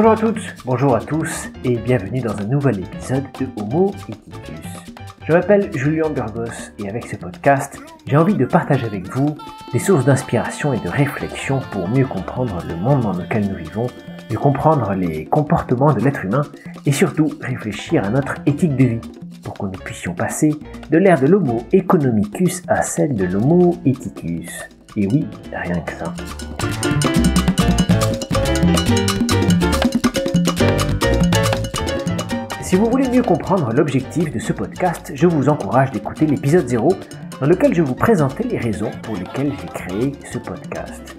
Bonjour à toutes, bonjour à tous et bienvenue dans un nouvel épisode de Homo Eticus. Je m'appelle Julien Burgos et avec ce podcast, j'ai envie de partager avec vous des sources d'inspiration et de réflexion pour mieux comprendre le monde dans lequel nous vivons, mieux comprendre les comportements de l'être humain et surtout réfléchir à notre éthique de vie pour que nous puissions passer de l'ère de l'Homo economicus à celle de l'Homo Eticus. Et oui, rien que ça. Si vous voulez mieux comprendre l'objectif de ce podcast, je vous encourage d'écouter l'épisode 0 dans lequel je vous présentais les raisons pour lesquelles j'ai créé ce podcast.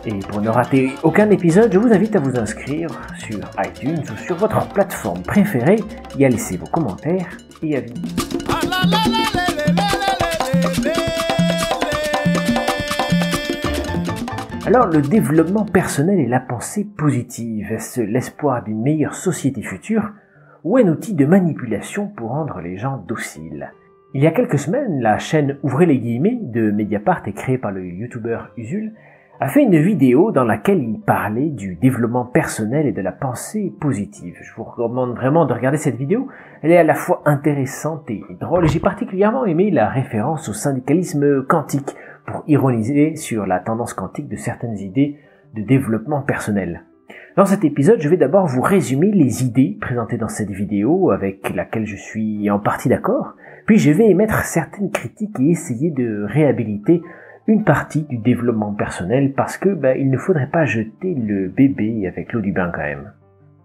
Et pour ne rater aucun épisode, je vous invite à vous inscrire sur iTunes ou sur votre plateforme préférée et à laisser vos commentaires et avis. Alors, le développement personnel et la pensée positive, est-ce l'espoir d'une meilleure société future ou un outil de manipulation pour rendre les gens dociles? Il y a quelques semaines, la chaîne Ouvrez les guillemets de Mediapart et créée par le youtubeur Usul a fait une vidéo dans laquelle il parlait du développement personnel et de la pensée positive. Je vous recommande vraiment de regarder cette vidéo. Elle est à la fois intéressante et drôle et j'ai particulièrement aimé la référence au syndicalisme quantique pour ironiser sur la tendance quantique de certaines idées de développement personnel. Dans cet épisode, je vais d'abord vous résumer les idées présentées dans cette vidéo avec laquelle je suis en partie d'accord, puis je vais émettre certaines critiques et essayer de réhabiliter une partie du développement personnel parce que il ne faudrait pas jeter le bébé avec l'eau du bain quand même.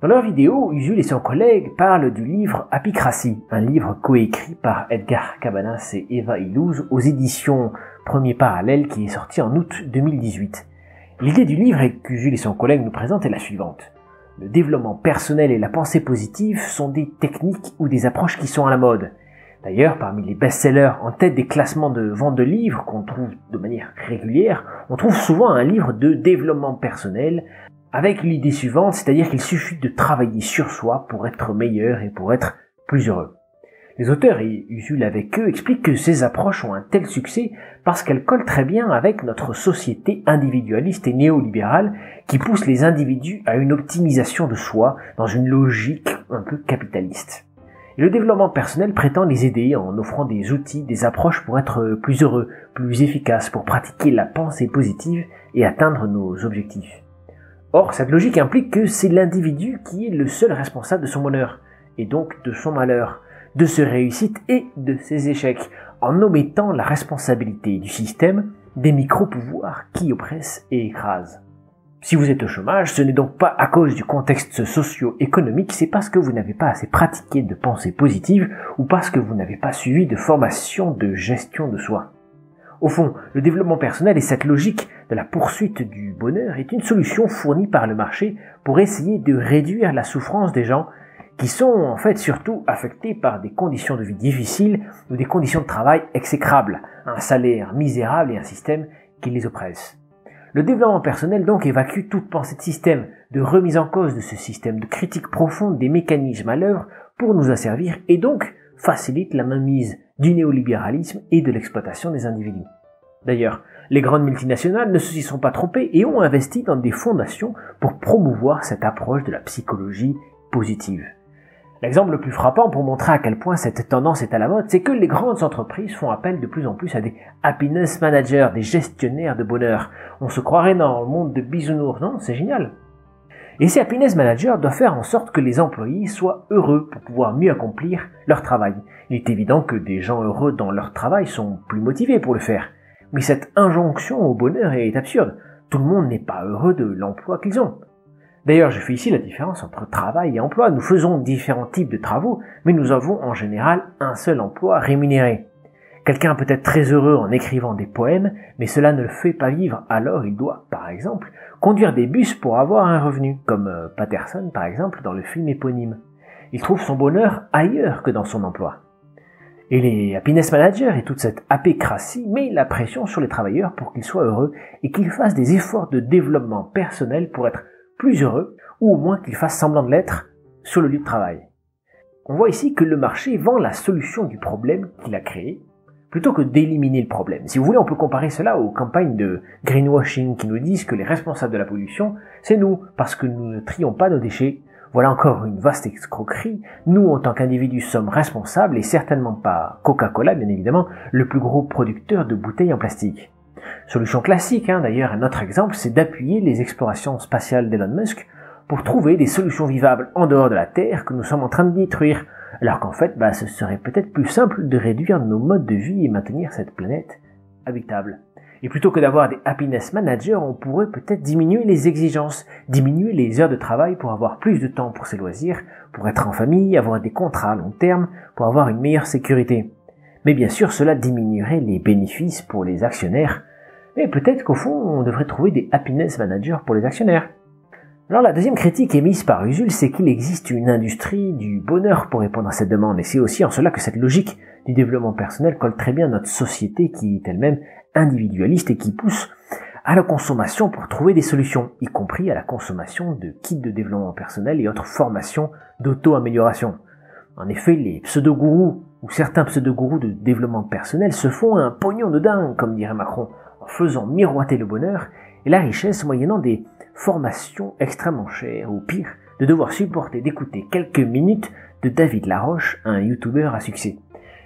Dans leur vidéo, Usul et son collègue parlent du livre Apicratie, un livre coécrit par Edgar Cabanas et Eva Illouz aux éditions Premier Parallèle qui est sorti en août 2018. L'idée du livre qu'Usul et son collègue nous présentent est la suivante. Le développement personnel et la pensée positive sont des techniques ou des approches qui sont à la mode. D'ailleurs, parmi les best-sellers en tête des classements de vente de livres qu'on trouve de manière régulière, on trouve souvent un livre de développement personnel avec l'idée suivante, c'est-à-dire qu'il suffit de travailler sur soi pour être meilleur et pour être plus heureux. Les auteurs, et Usul avec eux, expliquent que ces approches ont un tel succès parce qu'elles collent très bien avec notre société individualiste et néolibérale qui pousse les individus à une optimisation de soi dans une logique un peu capitaliste. Et le développement personnel prétend les aider en offrant des outils, des approches pour être plus heureux, plus efficaces, pour pratiquer la pensée positive et atteindre nos objectifs. Or, cette logique implique que c'est l'individu qui est le seul responsable de son bonheur, et donc de son malheur, de ses réussites et de ses échecs, en omettant la responsabilité du système des micro-pouvoirs qui oppressent et écrasent. Si vous êtes au chômage, ce n'est donc pas à cause du contexte socio-économique, c'est parce que vous n'avez pas assez pratiqué de pensée positive ou parce que vous n'avez pas suivi de formation de gestion de soi. Au fond, le développement personnel et cette logique de la poursuite du bonheur est une solution fournie par le marché pour essayer de réduire la souffrance des gens qui sont en fait surtout affectés par des conditions de vie difficiles ou des conditions de travail exécrables, un salaire misérable et un système qui les oppresse. Le développement personnel donc évacue toute pensée de système, de remise en cause de ce système, de critique profonde des mécanismes à l'œuvre pour nous asservir et donc facilite la mainmise du néolibéralisme et de l'exploitation des individus. D'ailleurs, les grandes multinationales ne s'y sont pas trompées et ont investi dans des fondations pour promouvoir cette approche de la psychologie positive. L'exemple le plus frappant pour montrer à quel point cette tendance est à la mode, c'est que les grandes entreprises font appel de plus en plus à des happiness managers, des gestionnaires de bonheur. On se croirait dans le monde de bisounours, non? C'est génial. Et ces happiness managers doivent faire en sorte que les employés soient heureux pour pouvoir mieux accomplir leur travail. Il est évident que des gens heureux dans leur travail sont plus motivés pour le faire. Mais cette injonction au bonheur est absurde. Tout le monde n'est pas heureux de l'emploi qu'ils ont. D'ailleurs, je fais ici la différence entre travail et emploi. Nous faisons différents types de travaux, mais nous avons en général un seul emploi rémunéré. Quelqu'un peut être très heureux en écrivant des poèmes, mais cela ne le fait pas vivre, alors il doit, par exemple, conduire des bus pour avoir un revenu, comme Patterson, par exemple, dans le film éponyme. Il trouve son bonheur ailleurs que dans son emploi. Et les happiness managers et toute cette apécratie met la pression sur les travailleurs pour qu'ils soient heureux et qu'ils fassent des efforts de développement personnel pour être plus heureux, ou au moins qu'il fasse semblant de l'être sur le lieu de travail. On voit ici que le marché vend la solution du problème qu'il a créé plutôt que d'éliminer le problème. Si vous voulez, on peut comparer cela aux campagnes de greenwashing qui nous disent que les responsables de la pollution, c'est nous, parce que nous ne trions pas nos déchets. Voilà encore une vaste escroquerie. Nous, en tant qu'individus, sommes responsables et certainement pas Coca-Cola, bien évidemment, le plus gros producteur de bouteilles en plastique. Solution classique, d'ailleurs, un autre exemple, c'est d'appuyer les explorations spatiales d'Elon Musk pour trouver des solutions vivables en dehors de la Terre que nous sommes en train de détruire. Alors qu'en fait, ce serait peut-être plus simple de réduire nos modes de vie et maintenir cette planète habitable. Et plutôt que d'avoir des happiness managers, on pourrait peut-être diminuer les exigences, diminuer les heures de travail pour avoir plus de temps pour ses loisirs, pour être en famille, avoir des contrats à long terme, pour avoir une meilleure sécurité. Mais bien sûr, cela diminuerait les bénéfices pour les actionnaires. Mais peut-être qu'au fond, on devrait trouver des happiness managers pour les actionnaires. Alors la deuxième critique émise par Usul, c'est qu'il existe une industrie du bonheur pour répondre à cette demande, et c'est aussi en cela que cette logique du développement personnel colle très bien à notre société qui est elle-même individualiste et qui pousse à la consommation pour trouver des solutions, y compris à la consommation de kits de développement personnel et autres formations d'auto-amélioration. En effet, les pseudo-gourous ou certains pseudo-gourous de développement personnel se font un pognon de dingue, comme dirait Macron, en faisant miroiter le bonheur et la richesse moyennant des formations extrêmement chères, ou pire, de devoir supporter d'écouter quelques minutes de David Laroche, un youtubeur à succès.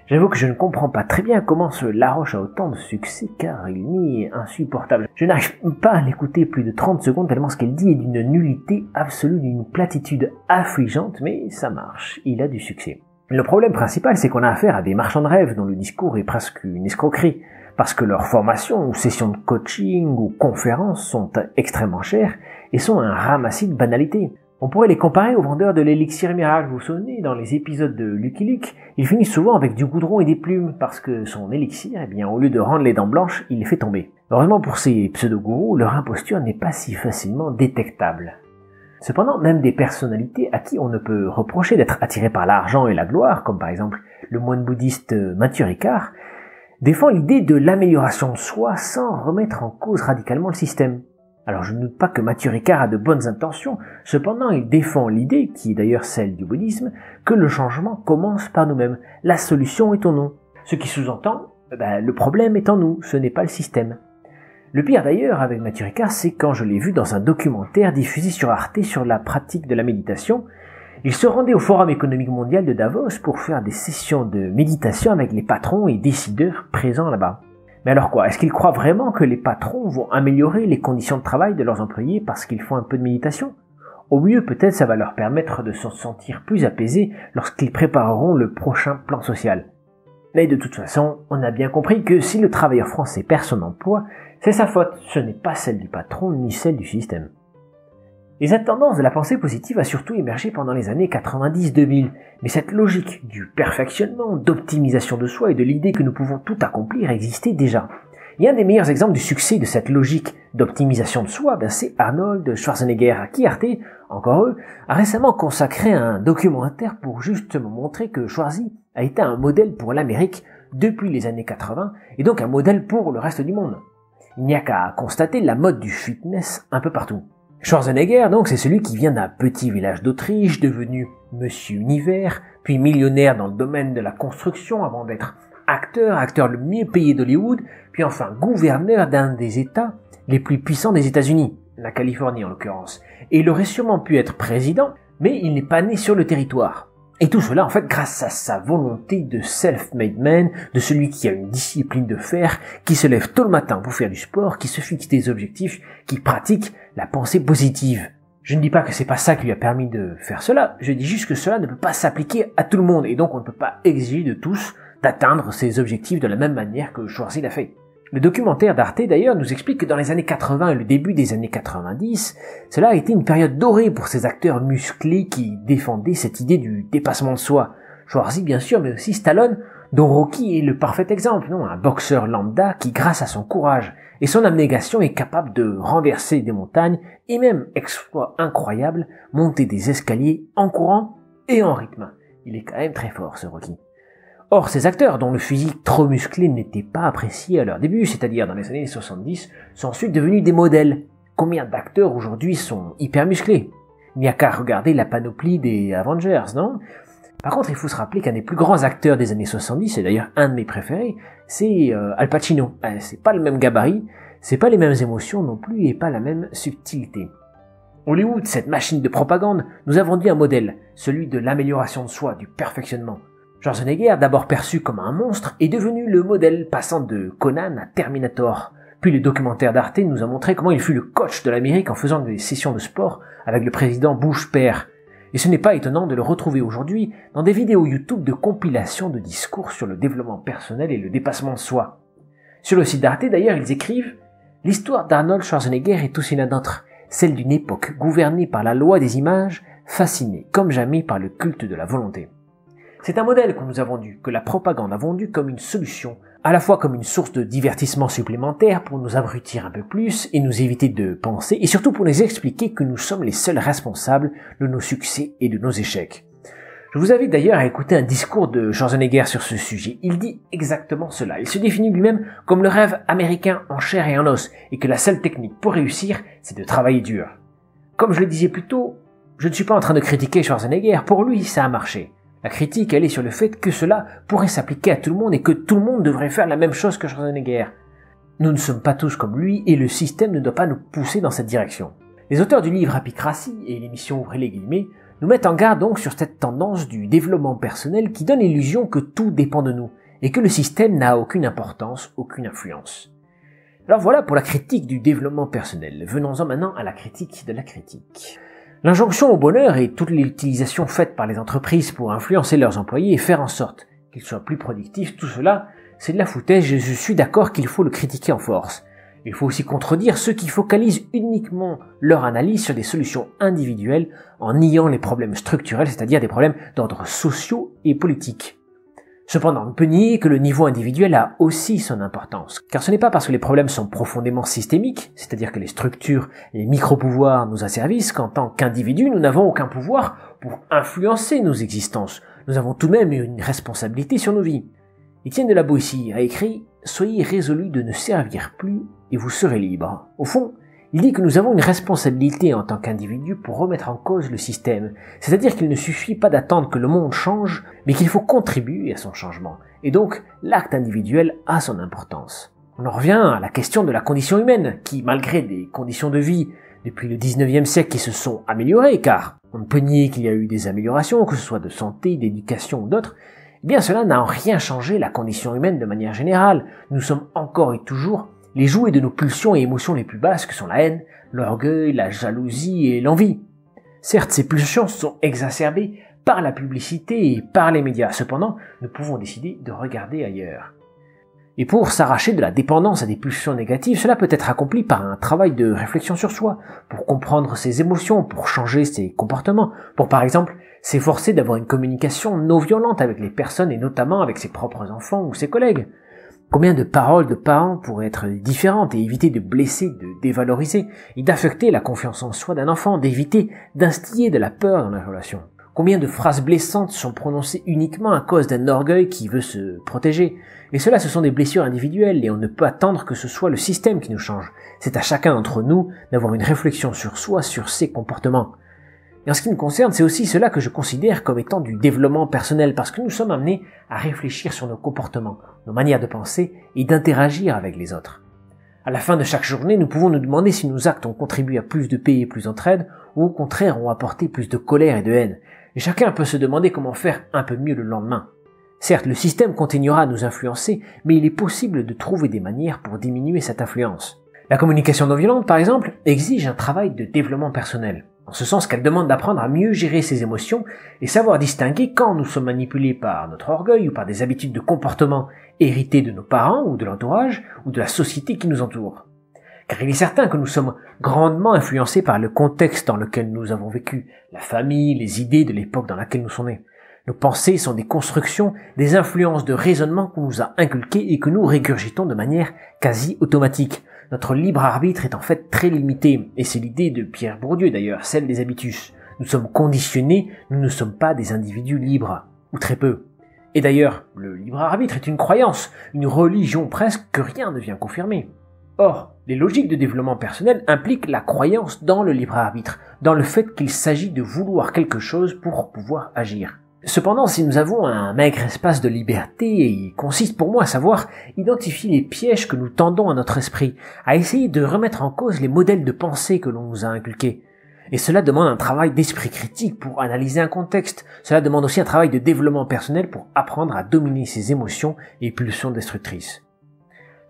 J'avoue que je ne comprends pas très bien comment ce Laroche a autant de succès, car il m'est insupportable. Je n'arrive pas à l'écouter plus de 30 secondes tellement ce qu'elle dit est d'une nullité absolue, d'une platitude affligeante, mais ça marche, il a du succès. Le problème principal, c'est qu'on a affaire à des marchands de rêve dont le discours est presque une escroquerie, parce que leurs formations ou sessions de coaching ou conférences sont extrêmement chères et sont un ramassis de banalités. On pourrait les comparer aux vendeurs de l'élixir miracle. Vous vous souvenez, dans les épisodes de Lucky Luke, il finit souvent avec du goudron et des plumes, parce que son élixir, au lieu de rendre les dents blanches, il les fait tomber. Heureusement pour ces pseudo-gourous, leur imposture n'est pas si facilement détectable. Cependant, même des personnalités à qui on ne peut reprocher d'être attirés par l'argent et la gloire, comme par exemple le moine bouddhiste Matthieu Ricard, défend l'idée de l'amélioration de soi sans remettre en cause radicalement le système. Alors je ne doute pas que Matthieu Ricard a de bonnes intentions, cependant il défend l'idée, qui est d'ailleurs celle du bouddhisme, que le changement commence par nous-mêmes, la solution est en nous. Ce qui sous-entend, le problème est en nous, ce n'est pas le système. Le pire d'ailleurs avec Matthieu Ricard, c'est quand je l'ai vu dans un documentaire diffusé sur Arte sur la pratique de la méditation. Il se rendait au Forum économique mondial de Davos pour faire des sessions de méditation avec les patrons et décideurs présents là-bas. Mais alors quoi, est-ce qu'ils croient vraiment que les patrons vont améliorer les conditions de travail de leurs employés parce qu'ils font un peu de méditation? Au mieux, peut-être ça va leur permettre de se sentir plus apaisés lorsqu'ils prépareront le prochain plan social. Mais de toute façon, on a bien compris que si le travailleur français perd son emploi, c'est sa faute, ce n'est pas celle du patron ni celle du système. Et cette tendance de la pensée positive a surtout émergé pendant les années 90-2000, mais cette logique du perfectionnement, d'optimisation de soi et de l'idée que nous pouvons tout accomplir existait déjà. Et un des meilleurs exemples du succès de cette logique d'optimisation de soi, c'est Arnold Schwarzenegger, à qui Arte, encore eux, a récemment consacré un documentaire pour justement montrer que Schwarzy a été un modèle pour l'Amérique depuis les années 80, et donc un modèle pour le reste du monde. Il n'y a qu'à constater la mode du fitness un peu partout. Schwarzenegger, donc, c'est celui qui vient d'un petit village d'Autriche, devenu Monsieur Univers, puis millionnaire dans le domaine de la construction avant d'être acteur le mieux payé d'Hollywood, puis enfin gouverneur d'un des États les plus puissants des États-Unis, la Californie en l'occurrence. Et il aurait sûrement pu être président, mais il n'est pas né sur le territoire. Et tout cela, en fait, grâce à sa volonté de self-made man, de celui qui a une discipline de fer, qui se lève tôt le matin pour faire du sport, qui se fixe des objectifs, qui pratique la pensée positive. Je ne dis pas que c'est pas ça qui lui a permis de faire cela, je dis juste que cela ne peut pas s'appliquer à tout le monde, et donc on ne peut pas exiger de tous d'atteindre ses objectifs de la même manière que Schwarzy l'a fait. Le documentaire d'Arte d'ailleurs nous explique que dans les années 80 et le début des années 90, cela a été une période dorée pour ces acteurs musclés qui défendaient cette idée du dépassement de soi. Schwarzy bien sûr, mais aussi Stallone, dont Rocky est le parfait exemple, un boxeur lambda qui grâce à son courage et son abnégation est capable de renverser des montagnes et même, exploit incroyable, monter des escaliers en courant et en rythme. Il est quand même très fort ce Rocky. Or, ces acteurs, dont le physique trop musclé n'était pas apprécié à leur début, c'est-à-dire dans les années 70, sont ensuite devenus des modèles. Combien d'acteurs aujourd'hui sont hyper musclés? Il n'y a qu'à regarder la panoplie des Avengers, non? Par contre, il faut se rappeler qu'un des plus grands acteurs des années 70, et d'ailleurs un de mes préférés, c'est Al Pacino. C'est pas le même gabarit, c'est pas les mêmes émotions non plus et pas la même subtilité. Hollywood, cette machine de propagande, nous a vendu un modèle, celui de l'amélioration de soi, du perfectionnement. Schwarzenegger, d'abord perçu comme un monstre, est devenu le modèle passant de Conan à Terminator. Puis le documentaire d'Arte nous a montré comment il fut le coach de l'Amérique en faisant des sessions de sport avec le président Bush père. Et ce n'est pas étonnant de le retrouver aujourd'hui dans des vidéos YouTube de compilation de discours sur le développement personnel et le dépassement de soi. Sur le site d'Arte d'ailleurs, ils écrivent « L'histoire d'Arnold Schwarzenegger est aussi la nôtre, celle d'une époque gouvernée par la loi des images, fascinée comme jamais par le culte de la volonté. » C'est un modèle qu'on nous a vendu, que la propagande a vendu comme une solution, à la fois comme une source de divertissement supplémentaire pour nous abrutir un peu plus et nous éviter de penser, et surtout pour nous expliquer que nous sommes les seuls responsables de nos succès et de nos échecs. Je vous invite d'ailleurs à écouter un discours de Schwarzenegger sur ce sujet. Il dit exactement cela. Il se définit lui-même comme le rêve américain en chair et en os, et que la seule technique pour réussir, c'est de travailler dur. Comme je le disais plus tôt, je ne suis pas en train de critiquer Schwarzenegger, pour lui ça a marché. La critique, elle est sur le fait que cela pourrait s'appliquer à tout le monde et que tout le monde devrait faire la même chose que Schwarzenegger. Nous ne sommes pas tous comme lui et le système ne doit pas nous pousser dans cette direction. Les auteurs du livre Apicratie et l'émission Ouvrez les guillemets nous mettent en garde donc sur cette tendance du développement personnel qui donne l'illusion que tout dépend de nous et que le système n'a aucune importance, aucune influence. Alors voilà pour la critique du développement personnel. Venons-en maintenant à la critique de la critique. L'injonction au bonheur et toute l'utilisation faite par les entreprises pour influencer leurs employés et faire en sorte qu'ils soient plus productifs, tout cela, c'est de la foutaise et je suis d'accord qu'il faut le critiquer en force. Il faut aussi contredire ceux qui focalisent uniquement leur analyse sur des solutions individuelles en niant les problèmes structurels, c'est-à-dire des problèmes d'ordre sociaux et politiques. Cependant, on ne peut nier que le niveau individuel a aussi son importance, car ce n'est pas parce que les problèmes sont profondément systémiques, c'est-à-dire que les structures et les micro-pouvoirs nous asservissent, qu'en tant qu'individus, nous n'avons aucun pouvoir pour influencer nos existences. Nous avons tout de même une responsabilité sur nos vies. Étienne de la Boétie a écrit « Soyez résolus de ne servir plus et vous serez libres ». Au fond, il dit que nous avons une responsabilité en tant qu'individus pour remettre en cause le système, c'est-à-dire qu'il ne suffit pas d'attendre que le monde change, mais qu'il faut contribuer à son changement, et donc l'acte individuel a son importance. On en revient à la question de la condition humaine, qui malgré des conditions de vie depuis le 19e siècle qui se sont améliorées, car on ne peut nier qu'il y a eu des améliorations, que ce soit de santé, d'éducation ou d'autres, eh bien cela n'a en rien changé la condition humaine de manière générale. Nous sommes encore et toujours les jouets de nos pulsions et émotions les plus basses que sont la haine, l'orgueil, la jalousie et l'envie. Certes, ces pulsions sont exacerbées par la publicité et par les médias. Cependant, nous pouvons décider de regarder ailleurs. Et pour s'arracher de la dépendance à des pulsions négatives, cela peut être accompli par un travail de réflexion sur soi, pour comprendre ses émotions, pour changer ses comportements, pour par exemple s'efforcer d'avoir une communication non violente avec les personnes et notamment avec ses propres enfants ou ses collègues. Combien de paroles de parents pourraient être différentes et éviter de blesser, de dévaloriser et d'affecter la confiance en soi d'un enfant, d'éviter d'instiller de la peur dans la relation. Combien de phrases blessantes sont prononcées uniquement à cause d'un orgueil qui veut se protéger. Et cela, ce sont des blessures individuelles et on ne peut attendre que ce soit le système qui nous change. C'est à chacun d'entre nous d'avoir une réflexion sur soi, sur ses comportements. Et en ce qui me concerne, c'est aussi cela que je considère comme étant du développement personnel, parce que nous sommes amenés à réfléchir sur nos comportements, nos manières de penser et d'interagir avec les autres. À la fin de chaque journée, nous pouvons nous demander si nos actes ont contribué à plus de paix et plus d'entraide, ou au contraire ont apporté plus de colère et de haine. Et chacun peut se demander comment faire un peu mieux le lendemain. Certes, le système continuera à nous influencer, mais il est possible de trouver des manières pour diminuer cette influence. La communication non violente, par exemple, exige un travail de développement personnel. En ce sens qu'elle demande d'apprendre à mieux gérer ses émotions et savoir distinguer quand nous sommes manipulés par notre orgueil ou par des habitudes de comportement héritées de nos parents ou de l'entourage ou de la société qui nous entoure. Car il est certain que nous sommes grandement influencés par le contexte dans lequel nous avons vécu, la famille, les idées de l'époque dans laquelle nous sommes nés. Nos pensées sont des constructions, des influences de raisonnement qu'on nous a inculquées et que nous régurgitons de manière quasi automatique. Notre libre arbitre est en fait très limité, et c'est l'idée de Pierre Bourdieu d'ailleurs, celle des habitus. Nous sommes conditionnés, nous ne sommes pas des individus libres, ou très peu. Et d'ailleurs, le libre arbitre est une croyance, une religion presque que rien ne vient confirmer. Or, les logiques de développement personnel impliquent la croyance dans le libre arbitre, dans le fait qu'il s'agit de vouloir quelque chose pour pouvoir agir. Cependant, si nous avons un maigre espace de liberté, il consiste pour moi à savoir identifier les pièges que nous tendons à notre esprit, à essayer de remettre en cause les modèles de pensée que l'on nous a inculqués. Et cela demande un travail d'esprit critique pour analyser un contexte. Cela demande aussi un travail de développement personnel pour apprendre à dominer ses émotions et pulsions destructrices.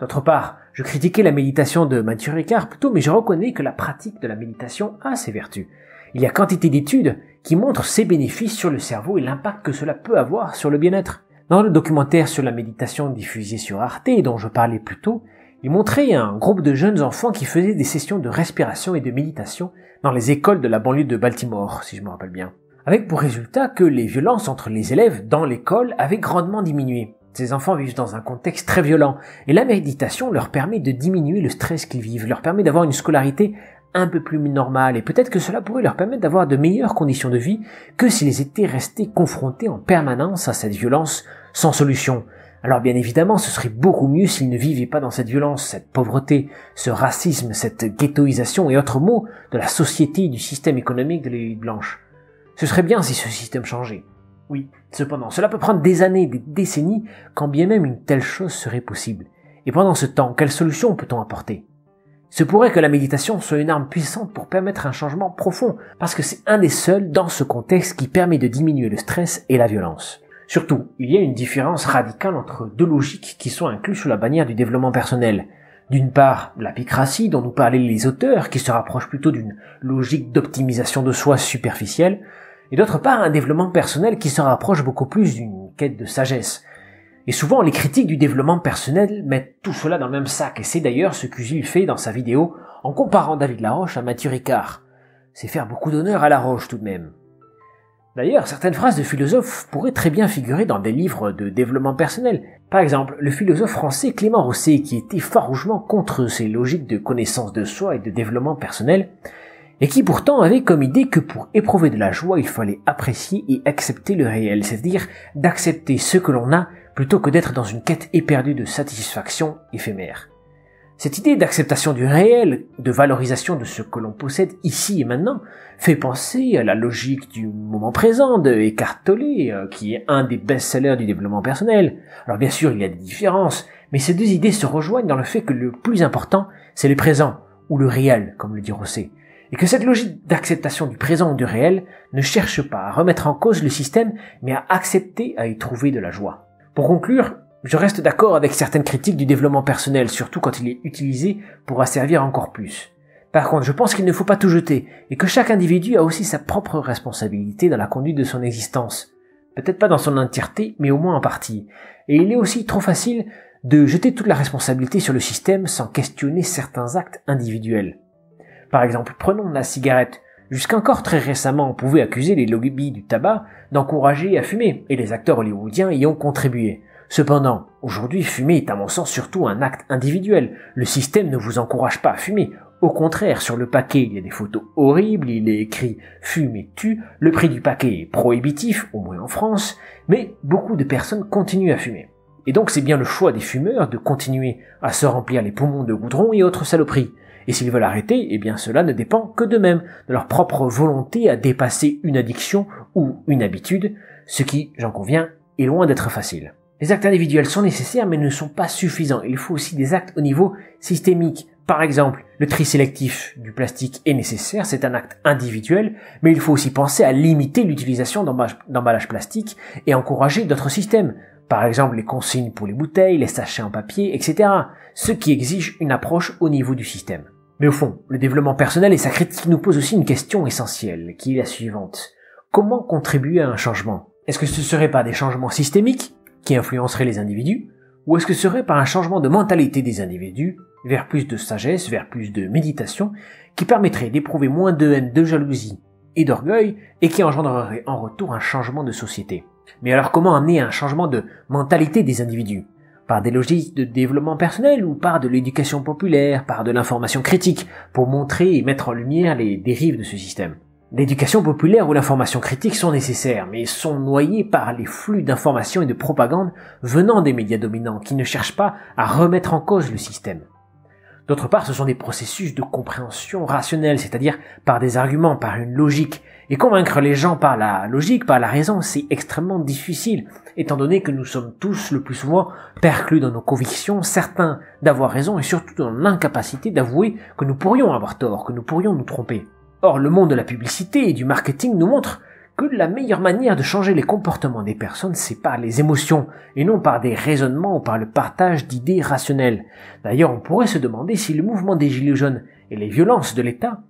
D'autre part, je critiquais la méditation de Matthieu Ricard plutôt, mais je reconnais que la pratique de la méditation a ses vertus. Il y a quantité d'études qui montrent ses bénéfices sur le cerveau et l'impact que cela peut avoir sur le bien-être. Dans le documentaire sur la méditation diffusé sur Arte, dont je parlais plus tôt, il montrait un groupe de jeunes enfants qui faisaient des sessions de respiration et de méditation dans les écoles de la banlieue de Baltimore, si je me rappelle bien. Avec pour résultat que les violences entre les élèves dans l'école avaient grandement diminué. Ces enfants vivent dans un contexte très violent et la méditation leur permet de diminuer le stress qu'ils vivent, leur permet d'avoir une scolarité un peu plus normale et peut-être que cela pourrait leur permettre d'avoir de meilleures conditions de vie que s'ils étaient restés confrontés en permanence à cette violence sans solution. Alors bien évidemment, ce serait beaucoup mieux s'ils ne vivaient pas dans cette violence, cette pauvreté, ce racisme, cette ghettoisation et autres maux de la société et du système économique de l'élite blanche. Ce serait bien si ce système changeait. Oui, cependant, cela peut prendre des années, des décennies, quand bien même une telle chose serait possible. Et pendant ce temps, quelle solution peut-on apporter ? Il se pourrait que la méditation soit une arme puissante pour permettre un changement profond, parce que c'est un des seuls dans ce contexte qui permet de diminuer le stress et la violence. Surtout, il y a une différence radicale entre deux logiques qui sont incluses sous la bannière du développement personnel. D'une part, l'apicratie dont nous parlaient les auteurs, qui se rapproche plutôt d'une logique d'optimisation de soi superficielle, et d'autre part, un développement personnel qui se rapproche beaucoup plus d'une quête de sagesse. Et souvent, les critiques du développement personnel mettent tout cela dans le même sac, et c'est d'ailleurs ce que Gilles fait dans sa vidéo en comparant David Laroche à Matthieu Ricard. C'est faire beaucoup d'honneur à Laroche tout de même. D'ailleurs, certaines phrases de philosophes pourraient très bien figurer dans des livres de développement personnel. Par exemple, le philosophe français Clément Rosset, qui était farouchement contre ces logiques de connaissance de soi et de développement personnel, et qui pourtant avait comme idée que pour éprouver de la joie, il fallait apprécier et accepter le réel, c'est-à-dire d'accepter ce que l'on a plutôt que d'être dans une quête éperdue de satisfaction éphémère. Cette idée d'acceptation du réel, de valorisation de ce que l'on possède ici et maintenant, fait penser à la logique du moment présent de Eckhart Tolle, qui est un des best-sellers du développement personnel. Alors bien sûr, il y a des différences, mais ces deux idées se rejoignent dans le fait que le plus important, c'est le présent, ou le réel, comme le dit Rosset. Et que cette logique d'acceptation du présent ou du réel ne cherche pas à remettre en cause le système, mais à accepter à y trouver de la joie. Pour conclure, je reste d'accord avec certaines critiques du développement personnel, surtout quand il est utilisé pour asservir encore plus. Par contre, je pense qu'il ne faut pas tout jeter, et que chaque individu a aussi sa propre responsabilité dans la conduite de son existence. Peut-être pas dans son entièreté, mais au moins en partie. Et il est aussi trop facile de jeter toute la responsabilité sur le système sans questionner certains actes individuels. Par exemple, prenons la cigarette. Jusqu'encore très récemment, on pouvait accuser les lobbies du tabac d'encourager à fumer, et les acteurs hollywoodiens y ont contribué. Cependant, aujourd'hui, fumer est à mon sens surtout un acte individuel. Le système ne vous encourage pas à fumer. Au contraire, sur le paquet, il y a des photos horribles, il est écrit « Fume et tue », le prix du paquet est prohibitif, au moins en France, mais beaucoup de personnes continuent à fumer. Et donc c'est bien le choix des fumeurs de continuer à se remplir les poumons de goudron et autres saloperies. Et s'ils veulent arrêter, eh bien cela ne dépend que d'eux-mêmes, de leur propre volonté à dépasser une addiction ou une habitude, ce qui, j'en conviens, est loin d'être facile. Les actes individuels sont nécessaires mais ne sont pas suffisants. Il faut aussi des actes au niveau systémique. Par exemple, le tri sélectif du plastique est nécessaire, c'est un acte individuel, mais il faut aussi penser à limiter l'utilisation d'emballages plastiques et encourager d'autres systèmes. Par exemple, les consignes pour les bouteilles, les sachets en papier, etc. Ce qui exige une approche au niveau du système. Mais au fond, le développement personnel et sa critique nous posent aussi une question essentielle, qui est la suivante. Comment contribuer à un changement ? Est-ce que ce serait par des changements systémiques qui influenceraient les individus, ou est-ce que ce serait par un changement de mentalité des individus, vers plus de sagesse, vers plus de méditation, qui permettrait d'éprouver moins de haine, de jalousie et d'orgueil, et qui engendrerait en retour un changement de société. Mais alors comment amener un changement de mentalité des individus ? Par des logiques de développement personnel ou par de l'éducation populaire, par de l'information critique, pour montrer et mettre en lumière les dérives de ce système. L'éducation populaire ou l'information critique sont nécessaires, mais sont noyées par les flux d'informations et de propagande venant des médias dominants qui ne cherchent pas à remettre en cause le système. D'autre part, ce sont des processus de compréhension rationnelle, c'est-à-dire par des arguments, par une logique, Et convaincre les gens par la logique, par la raison, c'est extrêmement difficile, étant donné que nous sommes tous le plus souvent perclus dans nos convictions, certains d'avoir raison et surtout dans l'incapacité d'avouer que nous pourrions avoir tort, que nous pourrions nous tromper. Or, le monde de la publicité et du marketing nous montre que la meilleure manière de changer les comportements des personnes, c'est par les émotions, et non par des raisonnements ou par le partage d'idées rationnelles. D'ailleurs, on pourrait se demander si le mouvement des Gilets jaunes et les violences de l'État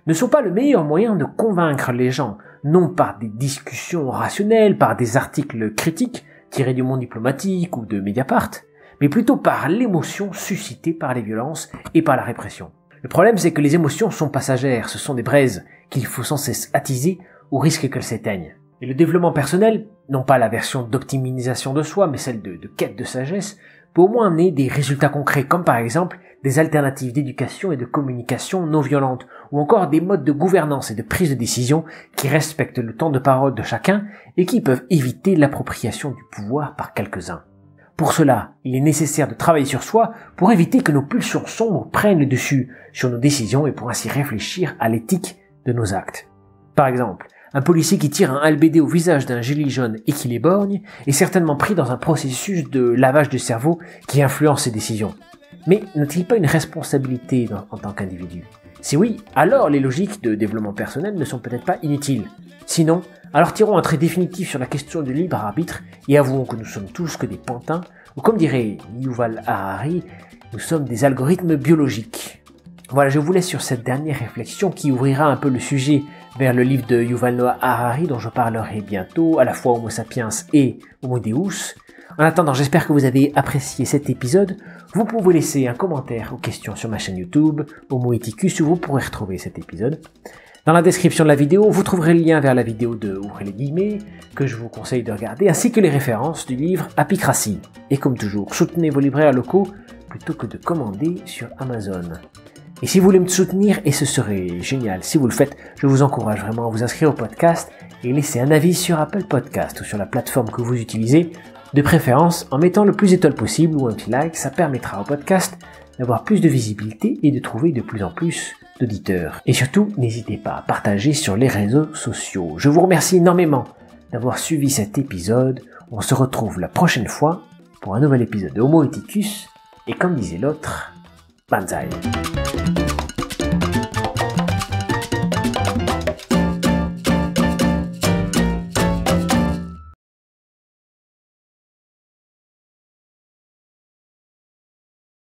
ne sont pas le meilleur moyen de convaincre les gens, non par des discussions rationnelles, par des articles critiques tirés du Monde diplomatique ou de Mediapart, mais plutôt par l'émotion suscitée par les violences et par la répression. Le problème, c'est que les émotions sont passagères, ce sont des braises qu'il faut sans cesse attiser au risque qu'elles s'éteignent. Et le développement personnel, non pas la version d'optimisation de soi, mais celle de quête de sagesse, peut au moins amener des résultats concrets, comme par exemple des alternatives d'éducation et de communication non violentes, ou encore des modes de gouvernance et de prise de décision qui respectent le temps de parole de chacun et qui peuvent éviter l'appropriation du pouvoir par quelques-uns. Pour cela, il est nécessaire de travailler sur soi pour éviter que nos pulsions sombres prennent le dessus sur nos décisions et pour ainsi réfléchir à l'éthique de nos actes. Par exemple, un policier qui tire un LBD au visage d'un gilet jaune et qui l'éborgne est certainement pris dans un processus de lavage de cerveau qui influence ses décisions. Mais n'a-t-il pas une responsabilité en tant qu'individu? Si oui, alors les logiques de développement personnel ne sont peut-être pas inutiles. Sinon, alors tirons un trait définitif sur la question du libre arbitre et avouons que nous sommes tous que des pantins, ou comme dirait Yuval Harari, nous sommes des algorithmes biologiques. Voilà, je vous laisse sur cette dernière réflexion qui ouvrira un peu le sujet vers le livre de Yuval Noah Harari dont je parlerai bientôt, à la fois Homo sapiens et Homo Deus. En attendant, j'espère que vous avez apprécié cet épisode. Vous pouvez laisser un commentaire ou question sur ma chaîne YouTube, Homo Ethicus, où vous pourrez retrouver cet épisode. Dans la description de la vidéo, vous trouverez le lien vers la vidéo de Ouvrez les guillemets, que je vous conseille de regarder, ainsi que les références du livre Apicratie. Et comme toujours, soutenez vos libraires locaux plutôt que de commander sur Amazon. Et si vous voulez me soutenir, et ce serait génial si vous le faites, je vous encourage vraiment à vous inscrire au podcast et laisser un avis sur Apple Podcast ou sur la plateforme que vous utilisez, de préférence en mettant le plus d'étoiles possible ou un petit like, ça permettra au podcast d'avoir plus de visibilité et de trouver de plus en plus d'auditeurs. Et surtout, n'hésitez pas à partager sur les réseaux sociaux. Je vous remercie énormément d'avoir suivi cet épisode. On se retrouve la prochaine fois pour un nouvel épisode de Homo Ethicus. Et comme disait l'autre, Banzai.